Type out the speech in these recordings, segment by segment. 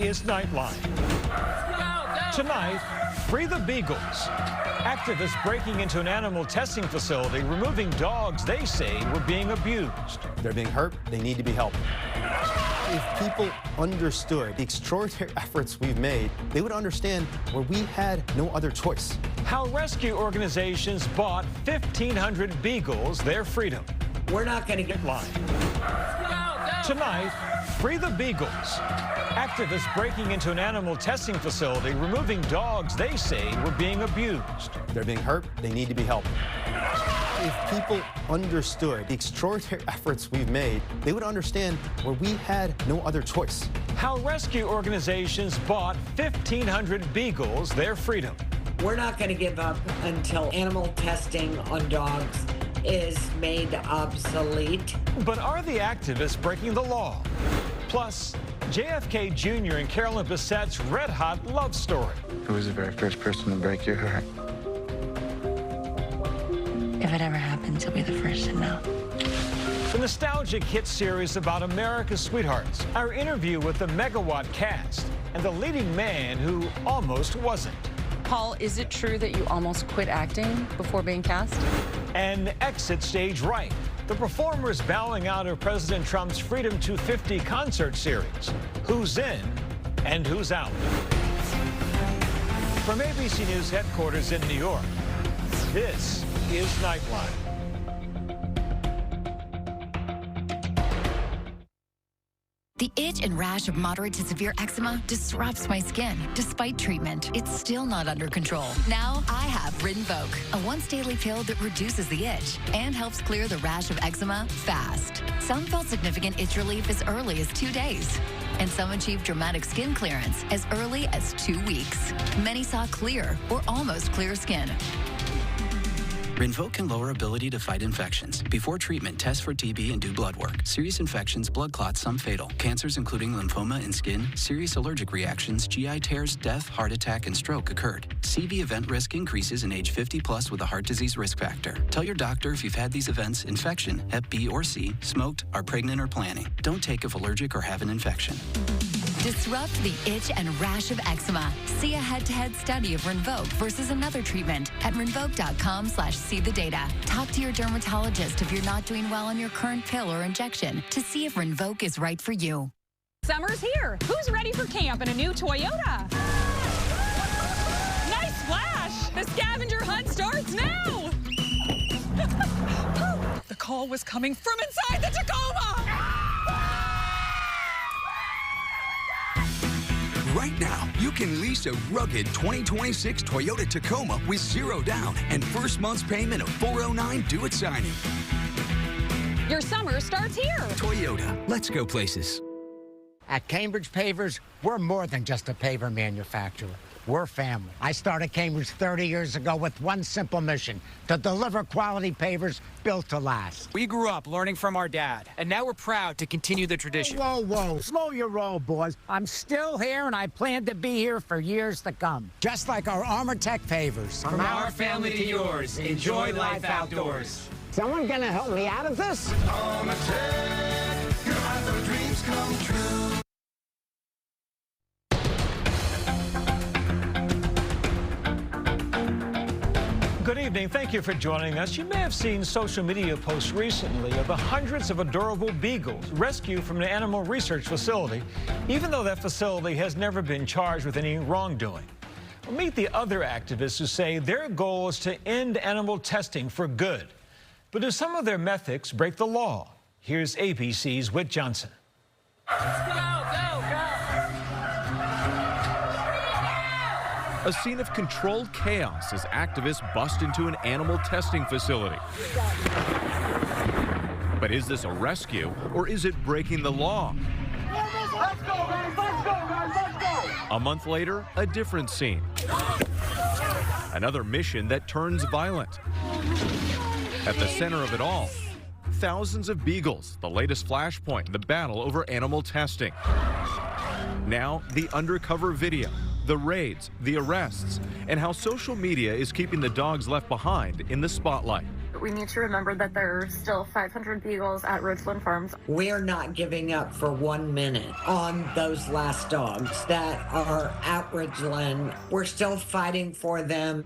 is Nightline. Tonight, free the beagles. Activists breaking into an animal testing facility, removing dogs they say were being abused. They're being hurt. They need to be helped. If people understood the extraordinary efforts we've made, they would understand where we had no other choice. How rescue organizations bought 1,500 beagles their freedom. We're not going to get line. Tonight, free the beagles. Activists breaking into an animal testing facility, removing dogs they say were being abused. They're being hurt. They need to be helped. If people understood the extraordinary efforts we've made, they would understand where we had no other choice. How rescue organizations bought 1,500 beagles their freedom. We're not going to give up until animal testing on dogs is made obsolete. But are the activists breaking the law? Plus, JFK Jr. and Carolyn Bissett's red-hot love story. Who was the very first person to break your heart? If it ever happens, you'll be the first to know. The nostalgic hit series about America's sweethearts. Our interview with the megawatt cast and the leading man who almost wasn't. Paul, is it true that you almost quit acting before being cast? And Exit Stage Right. The performers bowing out of President Trump's Freedom 250 concert series. Who's in and who's out? From ABC News headquarters in New York, this is Nightline. The itch and rash of moderate to severe eczema disrupts my skin. Despite treatment, it's still not under control. Now I have Rinvoq, a once-daily pill that reduces the itch and helps clear the rash of eczema fast. Some felt significant itch relief as early as 2 days, and some achieved dramatic skin clearance as early as 2 weeks. Many saw clear or almost clear skin. Rinvoq can lower ability to fight infections. Before treatment, test for TB and do blood work. Serious infections, blood clots, some fatal. Cancers including lymphoma and skin, serious allergic reactions, GI tears, death, heart attack, and stroke occurred. CV event risk increases in age 50 plus with a heart disease risk factor. Tell your doctor if you've had these events: infection, Hep B or C, smoked, are pregnant or planning. Don't take if allergic or have an infection. Disrupt the itch and rash of eczema. See a head-to-head study of Rinvoq versus another treatment at rinvoq.com/see the data. Talk to your dermatologist if you're not doing well on your current pill or injection to see if Rinvoq is right for you. Summer's here. Who's ready for camp in a new Toyota? Nice splash! The scavenger hunt starts now! The call was coming from inside the Tacoma! Right now, you can lease a rugged 2026 Toyota Tacoma with 0 down and first month's payment of $409 due at signing. Your summer starts here. Toyota, let's go places. At Cambridge Pavers, we're more than just a paver manufacturer. We're family. I started Cambridge 30 years ago with one simple mission: to deliver quality pavers built to last. We grew up learning from our dad, and now we're proud to continue the tradition. Whoa, whoa, slow your roll, boys. I'm still here, and I plan to be here for years to come. Just like our ArmorTech pavers. From our family to yours, enjoy life outdoors. Someone gonna help me out of this? ArmorTech, your outdoor dreams come true. Good evening. Thank you for joining us. You may have seen social media posts recently of the hundreds of adorable beagles rescued from an animal research facility, even though that facility has never been charged with any wrongdoing. We'll meet the other activists who say their goal is to end animal testing for good. But do some of their methods break the law? Here's ABC's Whit Johnson. A scene of controlled chaos as activists bust into an animal testing facility. But is this a rescue or is it breaking the law? Let's go, guys! Let's go, guys! Let's go! A month later, a different scene. Another mission that turns violent. At the center of it all, thousands of beagles, the latest flashpoint in the battle over animal testing. Now, the undercover video, the raids, the arrests, and how social media is keeping the dogs left behind in the spotlight. we need to remember that there are still 500 beagles at Ridgeland Farms. We're not giving up for 1 minute on those last dogs that are at Ridgeland. We're still fighting for them.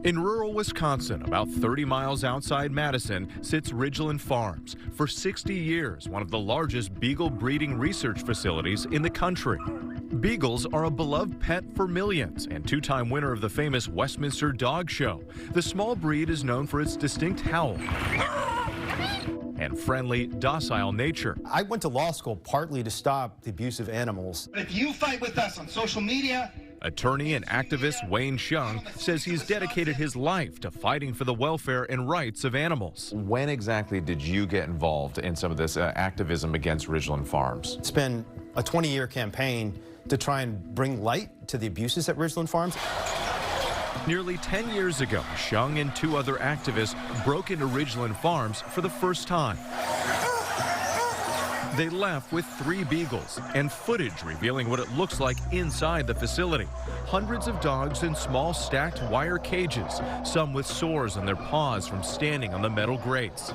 In rural Wisconsin, about 30 miles outside Madison, sits Ridgeland Farms. For 60 years, one of the largest beagle breeding research facilities in the country. Beagles are a beloved pet for millions and two-time winner of the famous Westminster Dog Show. The small breed is known for its distinct howl and friendly, docile nature. I went to law school partly to stop the abuse of animals. If you fight with us on social media... Attorney and activist Wayne Shung says he's dedicated his life to fighting for the welfare and rights of animals. When exactly did you get involved in some of this activism against Ridgeland Farms? It's been a 20-year campaign to try and bring light to the abuses at Ridgeland Farms. Nearly 10 years ago, Shung and two other activists broke into Ridgeland Farms for the first time. They left with 3 beagles and footage revealing what it looks like inside the facility. Hundreds of dogs in small stacked wire cages, some with sores on their paws from standing on the metal grates.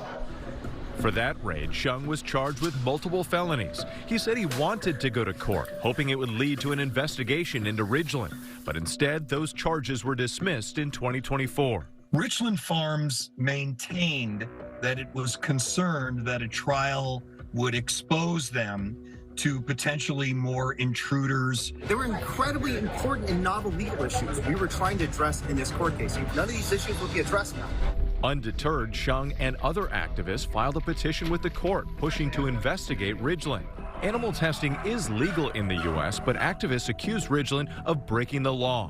For that raid, Shung was charged with multiple felonies. He said he wanted to go to court, hoping it would lead to an investigation into Ridgeland, but instead those charges were dismissed in 2024. Ridgeland Farms maintained that it was concerned that a trial would expose them to potentially more intruders. There were incredibly important and novel legal issues we were trying to address in this court case. None of these issues will be addressed now. Undeterred, Shung and other activists filed a petition with the court pushing to investigate Ridgeland. Animal testing is legal in the U.S., but activists accuse Ridgeland of breaking the law.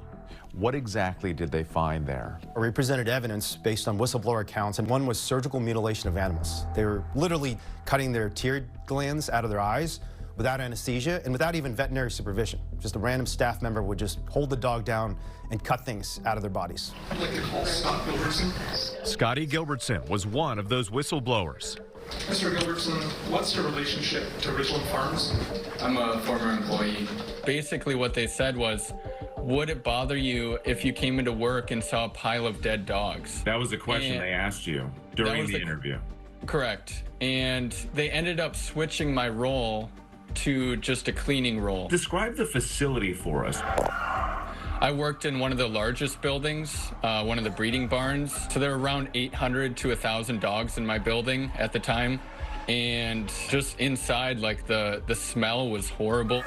What exactly did they find there? We presented evidence based on whistleblower accounts, and one was surgical mutilation of animals. They were literally cutting their tear glands out of their eyes without anesthesia and without even veterinary supervision. Just a random staff member would just hold the dog down and cut things out of their bodies. I'd like to call Scott Gilbertson. Scotty Gilbertson was one of those whistleblowers. Mr. Gilbertson, what's your relationship to Ridgeland Farms? I'm a former employee. Basically what they said was, would it bother you if you came into work and saw a pile of dead dogs? That was the question they asked you during the interview. Correct. And they ended up switching my role to just a cleaning role. Describe the facility for us. I worked in one of the largest buildings, one of the breeding barns. So there were around 800 to 1,000 dogs in my building at the time. And just inside, like the smell was horrible.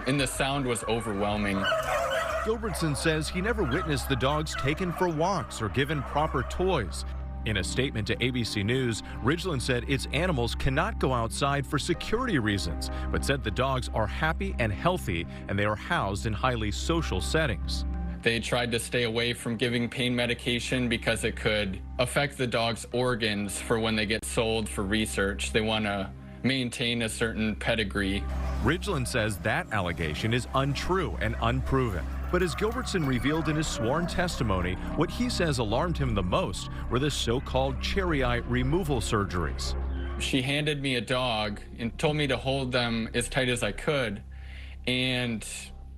And the sound was overwhelming. Gilbertson says he never witnessed the dogs taken for walks or given proper toys. In a statement to ABC News, Ridgeland said its animals cannot go outside for security reasons, but said the dogs are happy and healthy and they are housed in highly social settings. They tried to stay away from giving pain medication because it could affect the dog's organs for when they get sold for research. They want to maintain a certain pedigree. Ridgeland says that allegation is untrue and unproven. But as Gilbertson revealed in his sworn testimony, what he says alarmed him the most were the so-called cherry eye removal surgeries. She handed me a dog and told me to hold them as tight as I could. And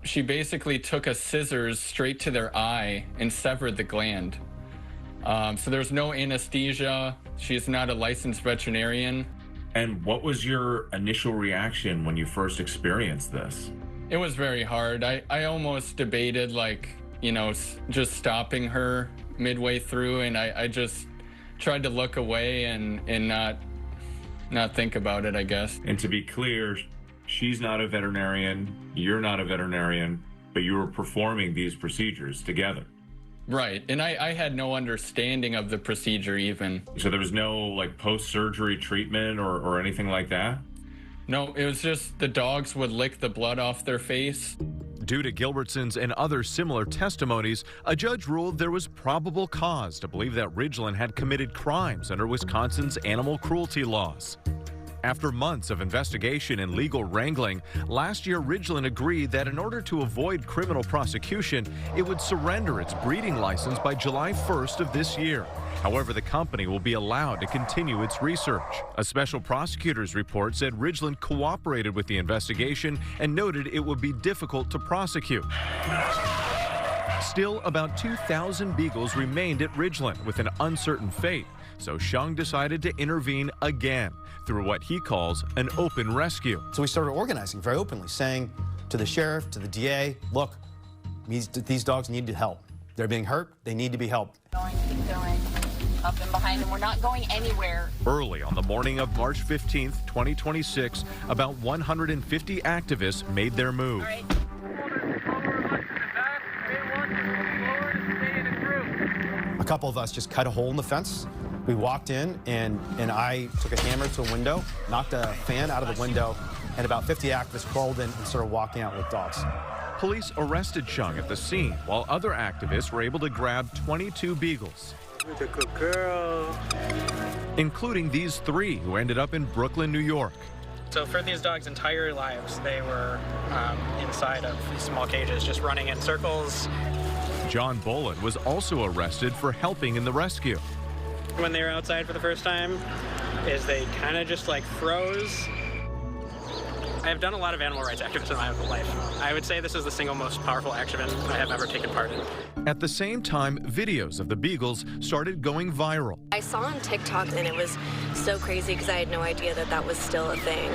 she basically took a scissors straight to their eye and severed the gland. So there's no anesthesia. She's not a licensed veterinarian. And what was your initial reaction when you first experienced this? It was very hard. I almost debated, like, you know, just stopping her midway through, and I just tried to look away and not think about it, I guess. And to be clear, she's not a veterinarian, you're not a veterinarian, but you were performing these procedures together. Right, and I had no understanding of the procedure even. So there was no, like, post-surgery treatment or anything like that? No, it was just the dogs would lick the blood off their face. Due to Gilbertson's and other similar testimonies, a judge ruled there was probable cause to believe that Ridgeland had committed crimes under Wisconsin's animal cruelty laws. After months of investigation and legal wrangling, last year Ridgeland agreed that in order to avoid criminal prosecution, it would surrender its breeding license by July 1st of this year. However, the company will be allowed to continue its research. A special prosecutor's report said Ridgeland cooperated with the investigation and noted it would be difficult to prosecute. Still, about 2,000 beagles remained at Ridgeland with an uncertain fate, so Shung decided to intervene again through what he calls an open rescue. So we started organizing very openly, saying to the sheriff, to the DA, look, these dogs need help. They're being hurt. They need to be helped. Keep going. Up and behind them. We're not going anywhere. Early on the morning of March 15th, 2026, about 150 activists made their move. A couple of us just cut a hole in the fence. We walked in, and I took a hammer to a window, knocked a fan out of the window, and about 50 activists crawled in and started walking out with dogs. Police arrested Shung at the scene, while other activists were able to grab 22 beagles, a good girl, including these 3 who ended up in Brooklyn, New York. So for these dogs' entire lives, they were inside of these small cages, just running in circles. John Bolin was also arrested for helping in the rescue. When they were outside for the first time, is they kind of just like froze. I have done a lot of animal rights activism in my life. I would say this is the single most powerful action I have ever taken part in. At the same time, videos of the beagles started going viral. I saw on TikTok and it was so crazy because I had no idea that that was still a thing.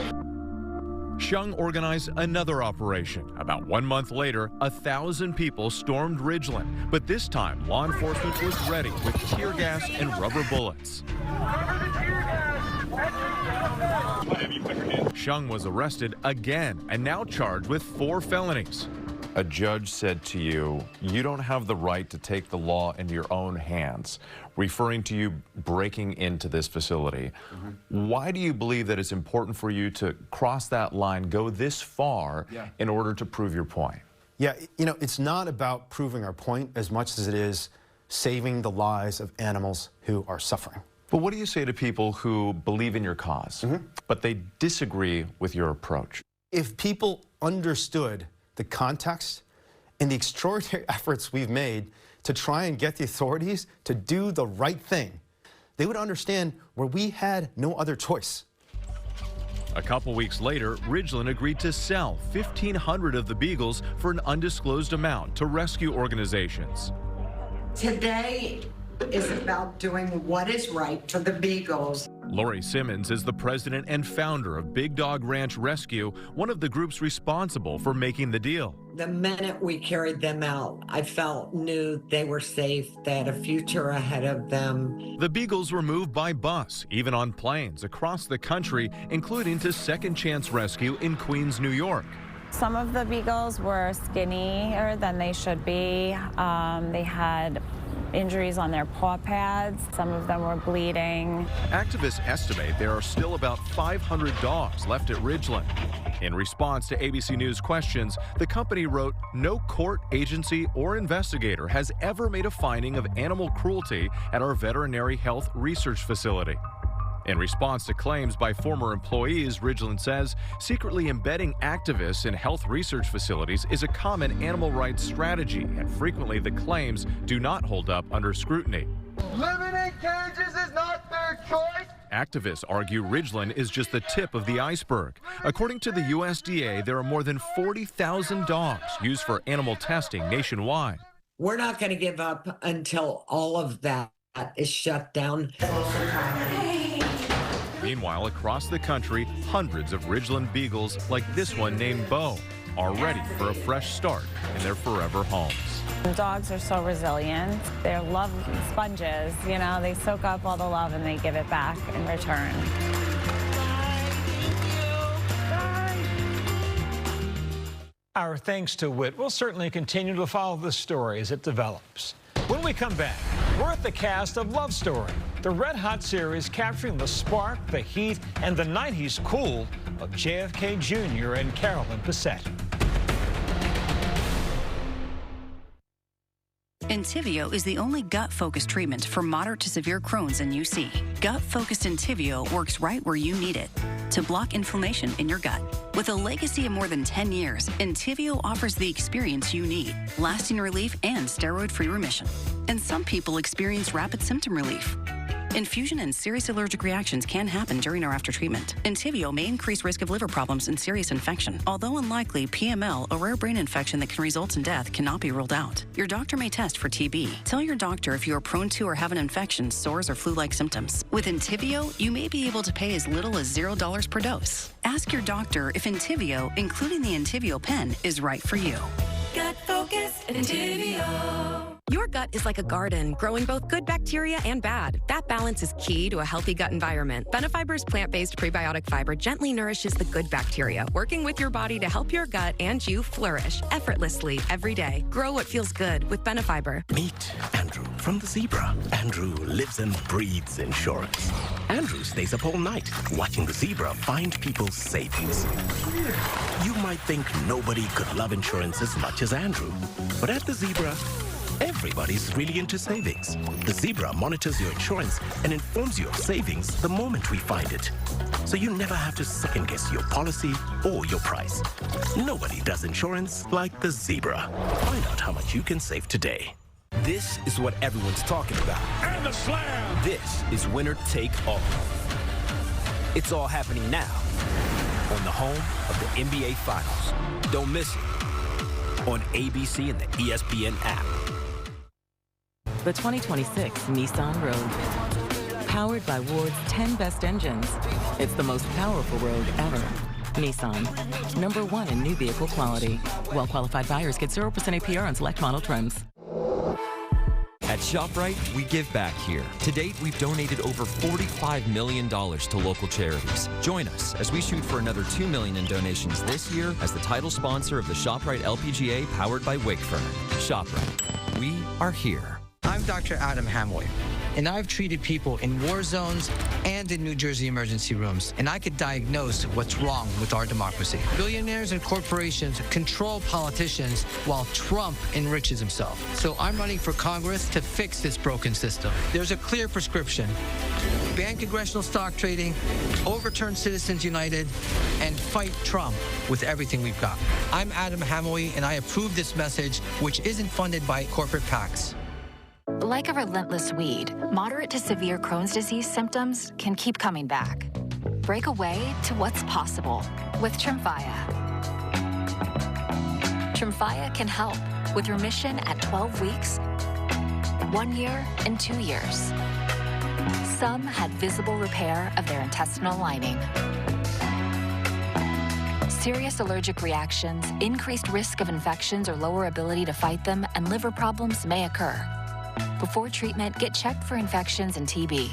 Shung organized another operation. About 1 month later, 1,000 people stormed Ridgeland, but this time law enforcement was ready with tear gas and rubber bullets. Shung was arrested again and now charged with 4 felonies. A judge said to you, you don't have the right to take the law into your own hands, referring to you breaking into this facility. Why do you believe that it's important for you to cross that line, go this far in order to prove your point? Yeah, you know, it's not about proving our point as much as it is saving the lives of animals who are suffering. But what do you say to people who believe in your cause, but they disagree with your approach? If people understood the context and the extraordinary efforts we've made to try and get the authorities to do the right thing, they would understand where we had no other choice. A couple weeks later, Ridgeland agreed to sell 1,500 of the beagles for an undisclosed amount to rescue organizations. Today is about doing what is right for the beagles. Lori Simmons is the president and founder of Big Dog Ranch Rescue, one of the groups responsible for making the deal. The minute we carried them out, I knew they were safe, they had a future ahead of them. The beagles were moved by bus, even on planes across the country, including to Second Chance Rescue in Queens, New York. Some of the beagles were skinnier than they should be. They had injuries on their paw pads. Some of them were bleeding. Activists estimate there are still about 500 dogs left at Ridgeland. In response to ABC News questions, the company wrote, "No court, agency, or investigator has ever made a finding of animal cruelty at our veterinary health research facility." In response to claims by former employees, Ridgeland says secretly embedding activists in health research facilities is a common animal rights strategy, and frequently the claims do not hold up under scrutiny. Living in cages is not their choice. Activists argue Ridgeland is just the tip of the iceberg. According to the USDA, there are more than 40,000 dogs used for animal testing nationwide. We're not going to give up until all of that is shut down. Meanwhile, across the country, hundreds of Ridgeland beagles, like this one named Bo, are ready for a fresh start in their forever homes. Dogs are so resilient. They're love sponges, you know, they soak up all the love and they give it back in return. Our thanks to Whit. We'll certainly continue to follow the story as it develops. When we come back, we're at the cast of Love Story, the red-hot series capturing the spark, the heat, and the 90s cool of JFK Jr. and Carolyn Bessette. Entyvio is the only gut-focused treatment for moderate to severe Crohn's and UC. Gut-focused Entyvio works right where you need it to block inflammation in your gut. With a legacy of more than 10 years, Entyvio offers the experience you need, lasting relief and steroid-free remission. And some people experience rapid symptom relief. Infusion and serious allergic reactions can happen during or after treatment. Entyvio may increase risk of liver problems and serious infection. Although unlikely, PML, a rare brain infection that can result in death, cannot be ruled out. Your doctor may test for TB. Tell your doctor if you are prone to or have an infection, sores, or flu-like symptoms. With Entyvio, you may be able to pay as little as $0 per dose. Ask your doctor if Entyvio, including the Entyvio pen, is right for you. Gut focused Entyvio. Your gut is like a garden, growing both good bacteria and bad. That balance is key to a healthy gut environment. Benefiber's plant-based prebiotic fiber gently nourishes the good bacteria, working with your body to help your gut and you flourish effortlessly every day. Grow what feels good with Benefiber. Meet Andrew from the Zebra. Andrew lives and breathes insurance. Andrew stays up all night watching the Zebra find people's savings. You might think nobody could love insurance as much as Andrew, but at the Zebra, everybody's really into savings. The Zebra monitors your insurance and informs you of savings the moment we find it. So you never have to second guess your policy or your price. Nobody does insurance like the Zebra. Find out how much you can save today. This is what everyone's talking about. And the slam! This is Winner Take All. It's all happening now on the home of the NBA Finals. Don't miss it on ABC and the ESPN app. The 2026 Nissan Rogue. Powered by Ward's 10 best engines. It's the most powerful Rogue ever. Nissan. #1 in new vehicle quality. Well-qualified buyers get 0% APR on select model trims. At ShopRite, we give back here. To date, we've donated over $45 million to local charities. Join us as we shoot for another $2 million in donations this year as the title sponsor of the ShopRite LPGA powered by Wakefern. ShopRite. We are here. I'm Dr. Adam Hamway, and I've treated people in war zones and in New Jersey emergency rooms, and I could diagnose what's wrong with our democracy. Billionaires and corporations control politicians while Trump enriches himself. So I'm running for Congress to fix this broken system. There's a clear prescription. Ban congressional stock trading, overturn Citizens United, and fight Trump with everything we've got. I'm Adam Hamway, and I approve this message, which isn't funded by corporate PACs. Like a relentless weed, moderate to severe Crohn's disease symptoms can keep coming back. Break away to what's possible with Tremfya. Tremfya can help with remission at 12 weeks, 1 year, and 2 years. Some had visible repair of their intestinal lining. Serious allergic reactions, increased risk of infections or lower ability to fight them, and liver problems may occur. Before treatment, get checked for infections and TB.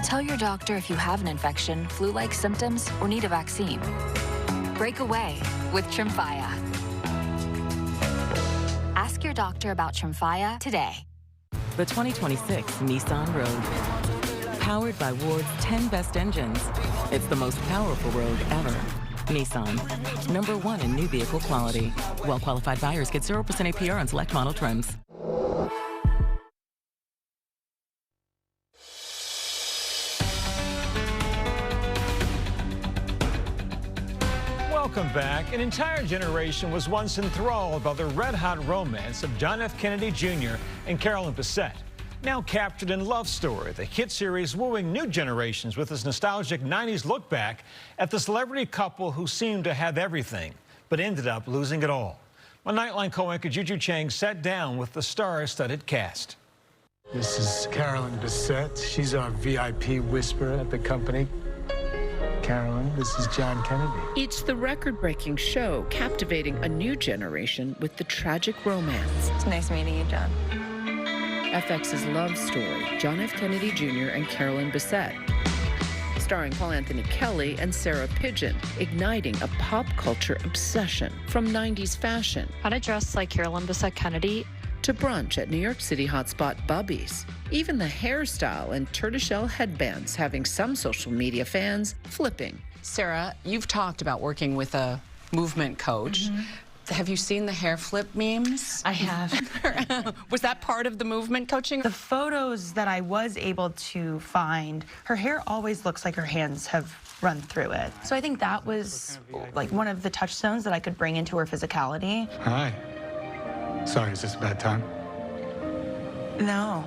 Tell your doctor if you have an infection, flu-like symptoms, or need a vaccine. Break away with Tremfya. Ask your doctor about Tremfya today. The 2026 Nissan Rogue. Powered by Ward's 10 best engines. It's the most powerful Rogue ever. Nissan. #1 in new vehicle quality. Well-qualified buyers get 0% APR on select model trims. Welcome back. An entire generation was once enthralled by the red-hot romance of John F. Kennedy Jr. and Carolyn Bessette. Now captured in Love Story, the hit series wooing new generations with its nostalgic 90s look back at the celebrity couple who seemed to have everything, but ended up losing it all. My Nightline co-anchor Juju Chang sat down with the star-studded cast. This is Carolyn Bessette. She's our VIP whisperer at the company. Carolyn, this is John Kennedy. It's the record-breaking show captivating a new generation with the tragic romance. It's nice meeting you, John. FX's Love Story, John F. Kennedy Jr. and Carolyn Bessette. Starring Paul Anthony Kelly and Sarah Pidgeon, igniting a pop culture obsession from 90s fashion. How to dress like Carolyn Bessette Kennedy. To brunch at New York City hotspot Bubby's. Even the hairstyle and tortoiseshell headbands having some social media fans flipping. Sarah, you've talked about working with a movement coach. Have you seen the hair flip memes? I have. Was that part of the movement coaching? The photos that I was able to find, her hair always looks like her hands have run through it. So I think that was like one of the touchstones that I could bring into her physicality. Hi. Sorry, is this a bad time? No.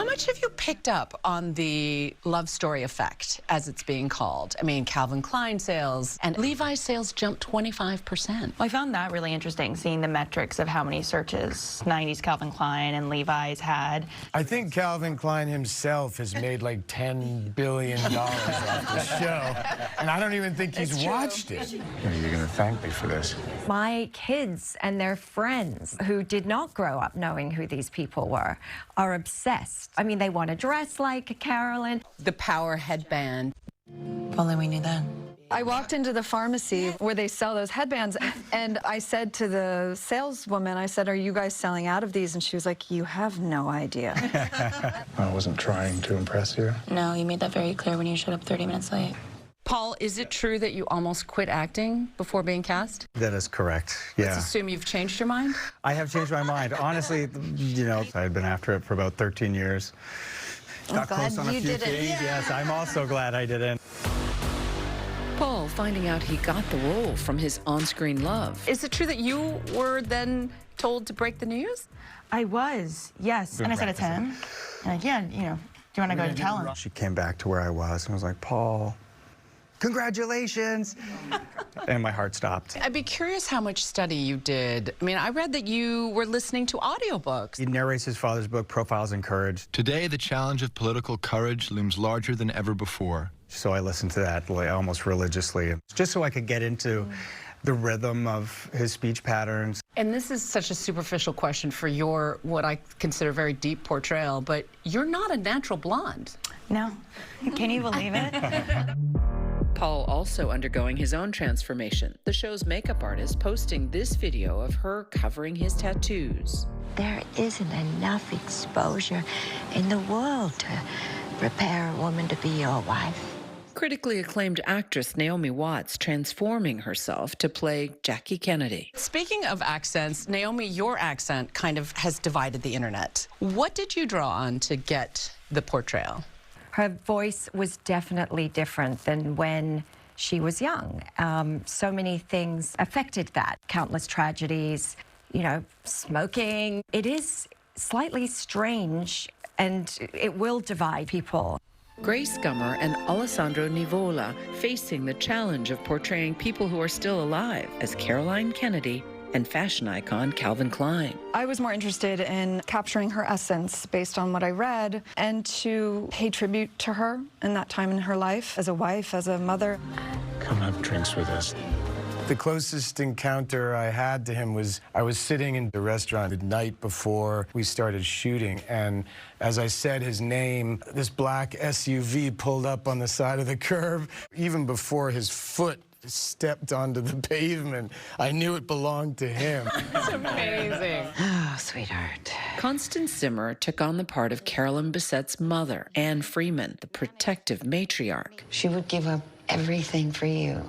How much have you picked up on the love story effect, as it's being called? I mean, Calvin Klein sales and Levi's sales jumped 25%. Well, I found that really interesting, seeing the metrics of how many searches 90s Calvin Klein and Levi's had. I think Calvin Klein himself has made like $10 billion off the show, and I don't even think he's watched it. You're gonna thank me for this. My kids and their friends who did not grow up knowing who these people were are obsessed. I mean, they want to dress like Carolyn. The power headband. If only we knew then. I walked into the pharmacy where they sell those headbands, and I said to the saleswoman, I said, "Are you guys selling out of these?" And she was like, "You have no idea." I wasn't trying to impress you. No, you made that very clear when you showed up 30 minutes late. Paul, is it true that you almost quit acting before being cast? That is correct, yeah. Let's assume you've changed your mind? I have changed my mind. Honestly, you know, I had been after it for about 13 years. Got close on a few things. Yes, I'm also glad I didn't. Paul finding out he got the role from his on-screen love. Is it true that you were then told to break the news? I was, yes. And I said it's him. And yeah, you know, do you want to go to tell him? She came back to where I was and was like, "Paul, congratulations." And my heart stopped. I'd be curious how much study you did. I mean, I read that you were listening to audiobooks. He narrates his father's book, Profiles in Courage. Today, the challenge of political courage looms larger than ever before. So I listened to that like, almost religiously, just so I could get into the rhythm of his speech patterns. And this is such a superficial question for your, what I consider very deep portrayal, but you're not a natural blonde. No. Can you believe it? Paul also undergoing his own transformation. The show's makeup artist posting this video of her covering his tattoos. There isn't enough exposure in the world to prepare a woman to be your wife. Critically acclaimed actress Naomi Watts transforming herself to play Jackie Kennedy. Speaking of accents, Naomi, your accent kind of has divided the internet. What did you draw on to get the portrayal? Her voice was definitely different than when she was young. So many things affected that. Countless tragedies, you know, smoking. It is slightly strange, and it will divide people. Grace Gummer and Alessandro Nivola facing the challenge of portraying people who are still alive as Caroline Kennedy and fashion icon Calvin Klein. I was more interested in capturing her essence based on what I read and to pay tribute to her in that time in her life, as a wife, as a mother. Come have drinks with us. The closest encounter I had to him was I was sitting in the restaurant the night before we started shooting, and as I said his name, this black SUV pulled up on the side of the curb. Even before his foot stepped onto the pavement, I knew it belonged to him. It's amazing. Oh, sweetheart. Constance Zimmer took on the part of Carolyn Bisset's mother, Anne Freeman, the protective matriarch. She would give up everything for you.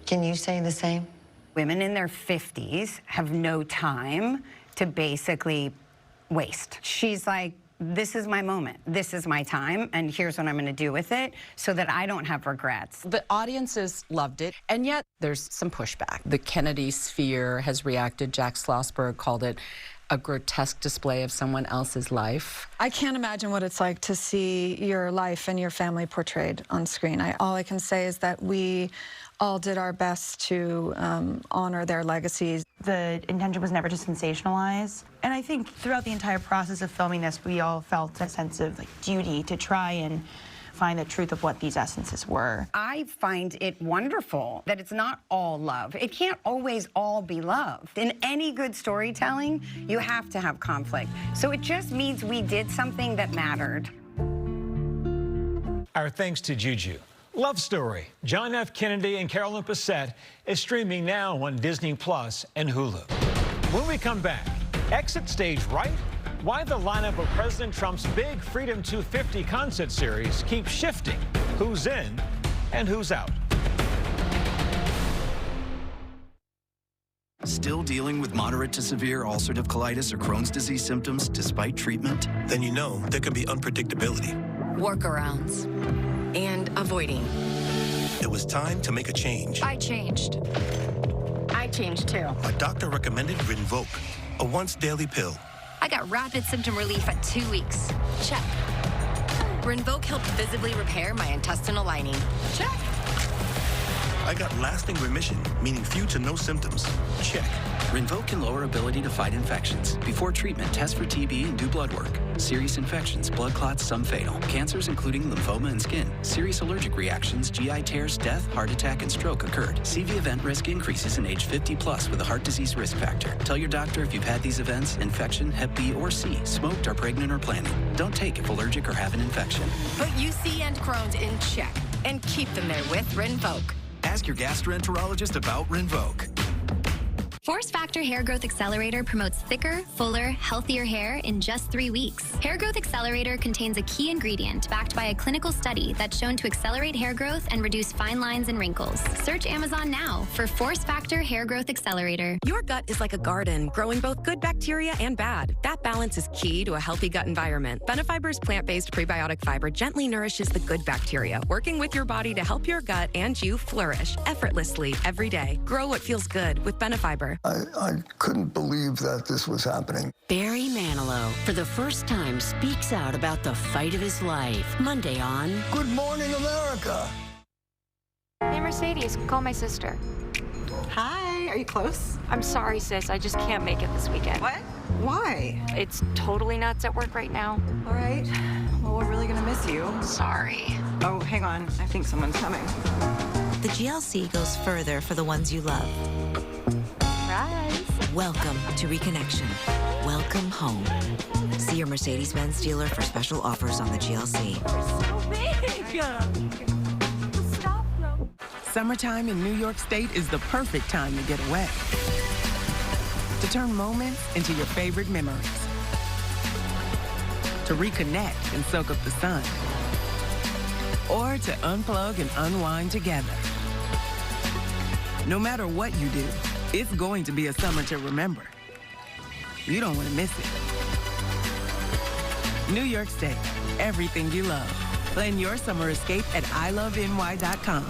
Can you say the same? Women in their 50s have no time to basically waste. She's like, this is my moment, this is my time, and here's what I'm going to do with it so that I don't have regrets. The audiences loved it, and yet there's some pushback. The Kennedy sphere has reacted. Jack Schlossberg called it a grotesque display of someone else's life. I can't imagine what it's like to see your life and your family portrayed on screen. All I can say is that we all did our best to honor their legacies. The intention was never to sensationalize. And I think throughout the entire process of filming this, we all felt a sense of duty to try and find the truth of what these essences were. I find it wonderful that it's not all love. It can't always all be love. In any good storytelling, you have to have conflict. So it just means we did something that mattered. Our thanks to Juju. Love Story, John F. Kennedy and Carolyn Bessette is streaming now on Disney Plus and Hulu. When we come back, exit stage right? Why the lineup of President Trump's big Freedom 250 concert series keeps shifting. Who's in and who's out? Still dealing with moderate to severe ulcerative colitis or Crohn's disease symptoms despite treatment? Then you know there can be unpredictability. Workarounds. And avoiding. It was time to make a change. I changed. I changed too. My doctor recommended Rinvoq, a once-daily pill. I got rapid symptom relief at 2 weeks. Check. Rinvoq helped visibly repair my intestinal lining. Check. I got lasting remission, meaning few to no symptoms. Check. Rinvoq can lower ability to fight infections. Before treatment, test for TB and do blood work. Serious infections, blood clots, some fatal. Cancers including lymphoma and skin. Serious allergic reactions, GI tears, death, heart attack, and stroke occurred. CV event risk increases in age 50 plus with a heart disease risk factor. Tell your doctor if you've had these events, infection, Hep B or C, smoked, are pregnant or planning. Don't take if allergic or have an infection. Put UC and Crohn's in check and keep them there with Rinvoq. Ask your gastroenterologist about Rinvoq. Force Factor Hair Growth Accelerator promotes thicker, fuller, healthier hair in just 3 weeks. Hair Growth Accelerator contains a key ingredient backed by a clinical study that's shown to accelerate hair growth and reduce fine lines and wrinkles. Search Amazon now for Force Factor Hair Growth Accelerator. Your gut is like a garden, growing both good bacteria and bad. That balance is key to a healthy gut environment. Benefiber's plant-based prebiotic fiber gently nourishes the good bacteria, working with your body to help your gut and you flourish effortlessly every day. Grow what feels good with Benefiber. I couldn't believe that this was happening. Barry Manilow, for the first time, speaks out about the fight of his life. Monday on Good Morning America. Hey, Mercedes, call my sister. Hi, are you close? I'm sorry, sis. I just can't make it this weekend. What? Why? It's totally nuts at work right now. All right. Well, we're really gonna miss you. Sorry. Oh, hang on. I think someone's coming. The GLC goes further for the ones you love. Welcome to Reconnection. Welcome home. See your Mercedes-Benz dealer for special offers on the GLC. Stop, no. Summertime in New York State is the perfect time to get away. To turn moments into your favorite memories. To reconnect and soak up the sun. Or to unplug and unwind together. No matter what you do, it's going to be a summer to remember. You don't want to miss it. New York State, everything you love. Plan your summer escape at iloveny.com.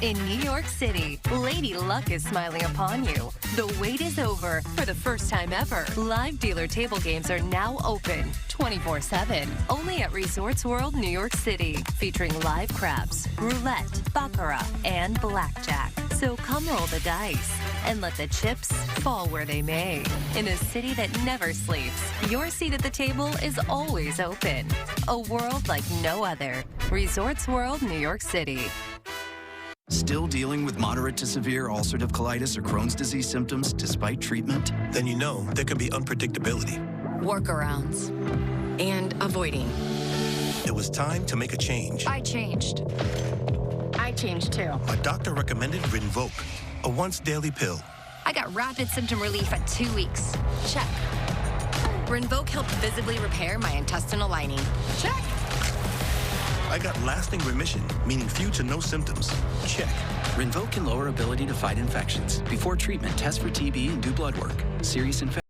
In New York City, Lady Luck is smiling upon you. The wait is over. For the first time ever, live dealer table games are now open 24/7. Only at Resorts World New York City. Featuring live craps, roulette, baccarat, and blackjack. So come roll the dice and let the chips fall where they may. In a city that never sleeps, your seat at the table is always open. A world like no other. Resorts World New York City. Still dealing with moderate to severe ulcerative colitis or Crohn's disease symptoms despite treatment? Then you know there can be unpredictability. Workarounds. And avoiding. It was time to make a change. I changed. I changed too. A doctor recommended Rinvoq, a once-daily pill. I got rapid symptom relief at 2 weeks. Check. Rinvoq helped visibly repair my intestinal lining. Check. I got lasting remission, meaning few to no symptoms. Check. Rinvoq can lower ability to fight infections. Before treatment, test for TB and do blood work. Serious infections.